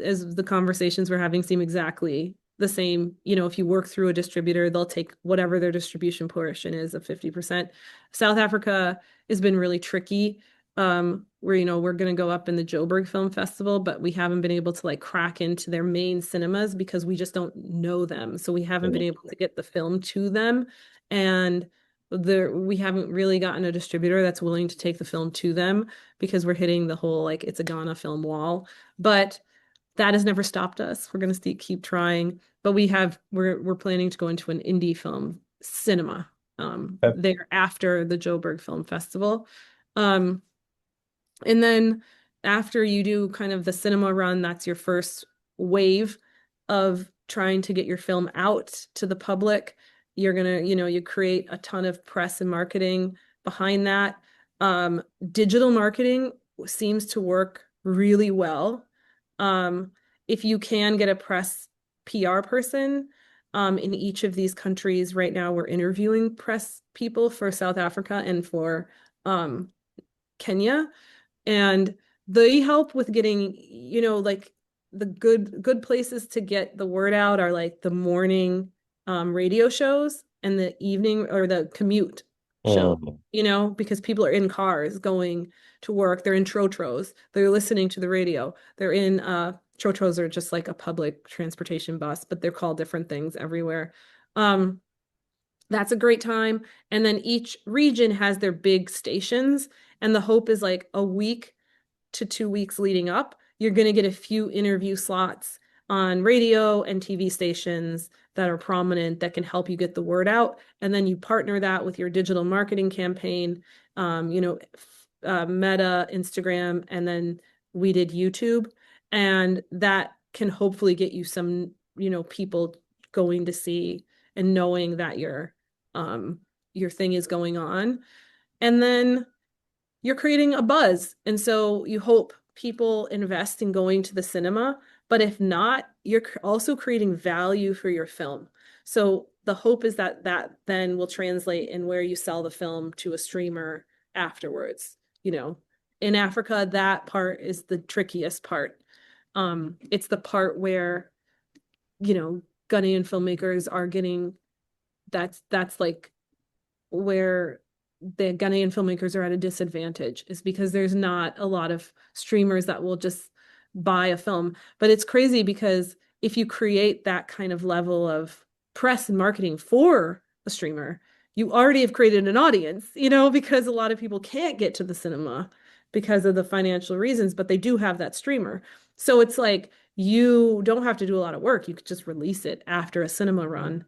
as the conversations we're having seem exactly the same. If you work through a distributor, they'll take whatever their distribution portion is of 50%. South Africa has been really tricky. We're going to go up in the Joburg Film Festival, but we haven't been able to like crack into their main cinemas because we just don't know them. So we haven't been able to get the film to them. And we haven't really gotten a distributor that's willing to take the film to them because we're hitting the whole like it's a Ghana film wall. But that has never stopped us. We're going to keep trying, but we're planning to go into an indie film cinema there after the Joburg Film Festival. And then after you do kind of the cinema run, that's your first wave of trying to get your film out to the public. You're gonna, you create a ton of press and marketing behind that. Digital marketing seems to work really well. If you can get a press PR person, in each of these countries right now, we're interviewing press people for South Africa and for Kenya, and they help with getting, like the good places to get the word out are like the morning radio shows and the evening or the commute show, Mm. because people are in cars going to work, they're in trotros, they're listening to the radio, they're in trotros are just like a public transportation bus, but they're called different things everywhere. That's a great time. And then each region has their big stations. And the hope is like a week to 2 weeks leading up, you're going to get a few interview slots on radio and TV stations that are prominent that can help you get the word out. And then you partner that with your digital marketing campaign, Meta, Instagram, and then we did YouTube. And that can hopefully get you some, people going to see and knowing that your thing is going on. And then you're creating a buzz. And so you hope people invest in going to the cinema. But if not, you're also creating value for your film. So the hope is that then will translate in where you sell the film to a streamer afterwards. In Africa, that part is the trickiest part. It's the part where, Ghanaian filmmakers are getting that's like where the Ghanaian filmmakers are at a disadvantage is because there's not a lot of streamers that will just buy a film. But it's crazy because if you create that kind of level of press and marketing for a streamer, you already have created an audience, because a lot of people can't get to the cinema because of the financial reasons, but they do have that streamer. So it's like you don't have to do a lot of work. You could just release it after a cinema run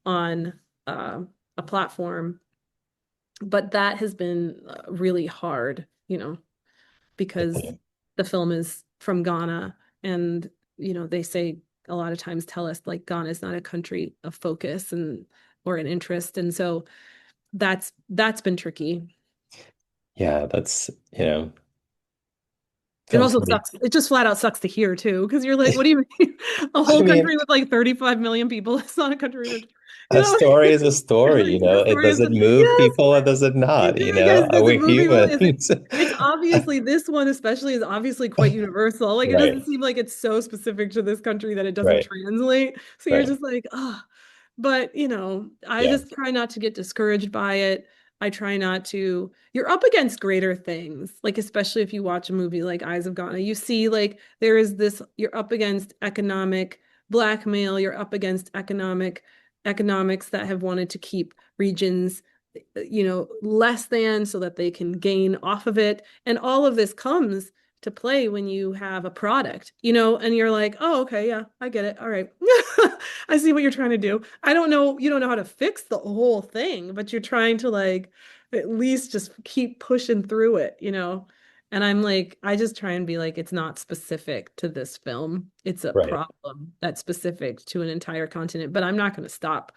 on uh, a platform. But that has been really hard, because the film is from Ghana, and they say a lot of times tell us like Ghana is not a country of focus and or an interest, and so that's been tricky. Yeah, that's, It films also can be, sucks. It just flat out sucks to hear too, because you're like, what do you mean? A I whole mean, country with like 35 million people. It's not a country of, a story is a it's story, like the It story does of it the move yes. people or does it not, Because does it We're move people? humans. It's obviously this one especially is obviously quite universal. Like it doesn't Right, seem like it's so specific to this country that it doesn't right, translate. So you're right. just like, oh, but I Yeah, just try not to get discouraged by it. I try not to. You're up against greater things, like especially if you watch a movie like Eyes of Ghana, you see like there is this, you're up against economic blackmail, you're up against economics that have wanted to keep regions less than so that they can gain off of it. And all of this comes to play when you have a product, and you're like, oh, okay, yeah, I get it. All right. I see what you're trying to do. I don't know, you don't know how to fix the whole thing, but you're trying to like at least just keep pushing through it. And I'm like, I just try and be like, it's not specific to this film. It's a right. problem that's specific to an entire continent, but I'm not going to stop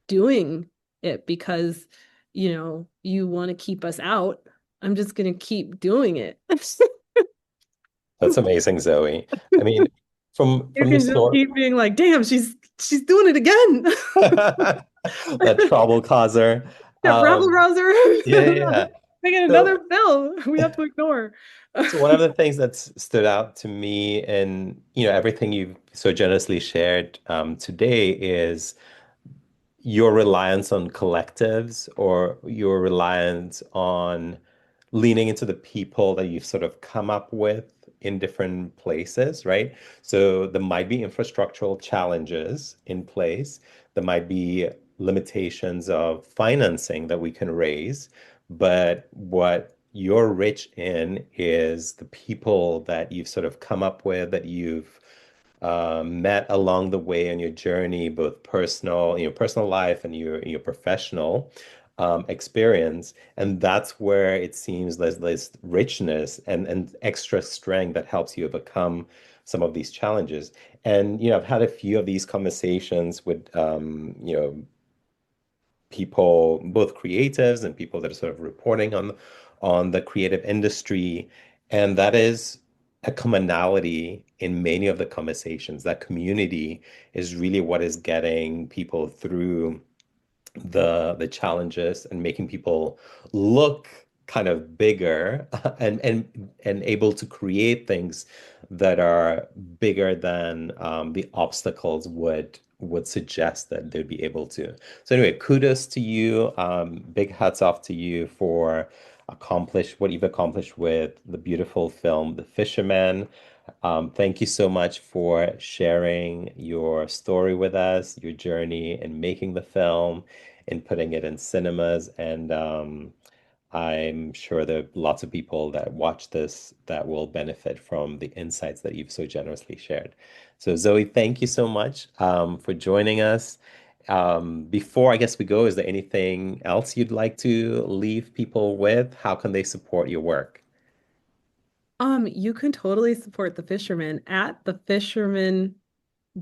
doing it because, you want to keep us out. I'm just going to keep doing it. That's amazing, Zoe. I mean, You from your can just story, keep being like, damn, she's doing it again. that trouble causer. That rabble Um, rouser. yeah, yeah, yeah. Making another So, film we have to ignore. so one of the things that's stood out to me and everything you've so generously shared today is your reliance on collectives or your reliance on leaning into the people that you've sort of come up with in different places, right? So there might be infrastructural challenges in place. There might be limitations of financing that we can raise. But what you're rich in is the people that you've sort of come up with, that you've met along the way on your journey, both personal, in your personal life and your professional experience. And that's where it seems there's this richness and extra strength that helps you overcome some of these challenges. And I've had a few of these conversations with people, both creatives and people that are sort of reporting on the creative industry. And that is a commonality in many of the conversations. That community is really what is getting people through the challenges and making people look kind of bigger and able to create things that are bigger than the obstacles would suggest that they'd be able to. So anyway, kudos to you. Big hats off to you for what you've accomplished with the beautiful film, The Fisherman. Thank you so much for sharing your story with us, your journey in making the film and putting it in cinemas. And I'm sure there are lots of people that watch this that will benefit from the insights that you've so generously shared. So, Zoe, thank you so much for joining us. Before I guess we go, is there anything else you'd like to leave people with? How can they support your work? You can totally support the fisherman at the fisherman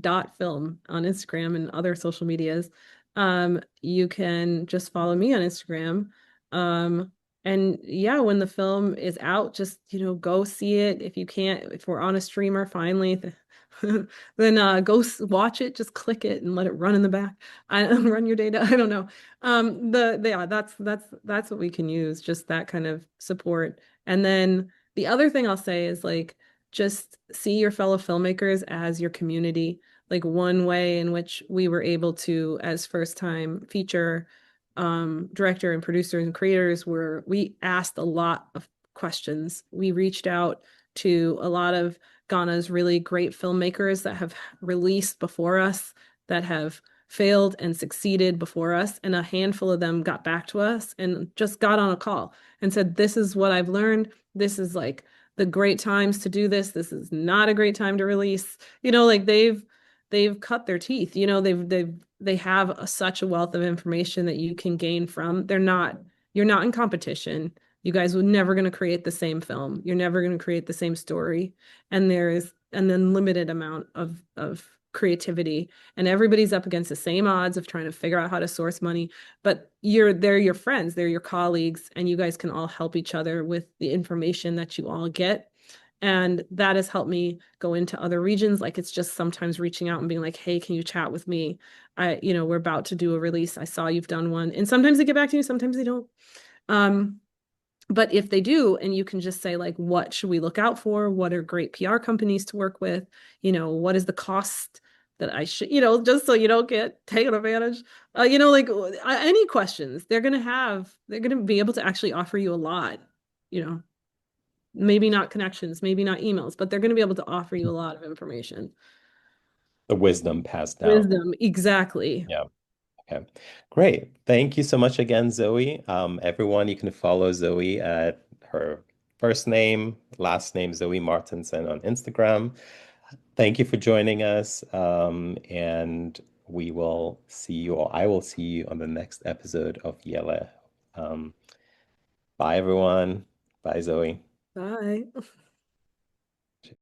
dot film on Instagram and other social medias. You can just follow me on Instagram. Um, and yeah, when the film is out, just go see it. If you can't, if we're on a streamer finally, then go watch it. Just click it and let it run in the back. I run your data. I don't know. Yeah, that's what we can use. Just that kind of support. And then the other thing I'll say is like just see your fellow filmmakers as your community. Like one way in which we were able to, as first time feature director and producers and creators, were we asked a lot of questions. We reached out to a lot of Ghana's really great filmmakers that have released before us, that have failed and succeeded before us. And a handful of them got back to us and just got on a call and said, this is what I've learned. This is like the great times to do this. This is not a great time to release. Like they've cut their teeth. They have such a wealth of information that you can gain from. You're not in competition. You guys were never going to create the same film. You're never going to create the same story. And there is an unlimited amount of creativity, and everybody's up against the same odds of trying to figure out how to source money. But they're your friends, they're your colleagues, and you guys can all help each other with the information that you all get. And that has helped me go into other regions. Like it's just sometimes reaching out and being like, hey, can you chat with me? We're about to do a release. I saw you've done one. And sometimes they get back to you, sometimes they don't. Um, but if they do, and you can just say, like, what should we look out for? What are great PR companies to work with? What is the cost that I should, just so you don't get taken advantage? Any questions, they're going to be able to actually offer you a lot, you know, maybe not connections, maybe not emails, but they're going to be able to offer you a lot of information. The wisdom passed down. Wisdom, exactly. Yeah. Okay. Great. Thank you so much again, Zoe. Everyone, you can follow Zoe at her first name, last name, Zoe Martinson on Instagram. Thank you for joining us. And we will see you, or I will see you on the next episode of Yɛllɛ. Um, Bye, everyone. Bye, Zoe. Bye.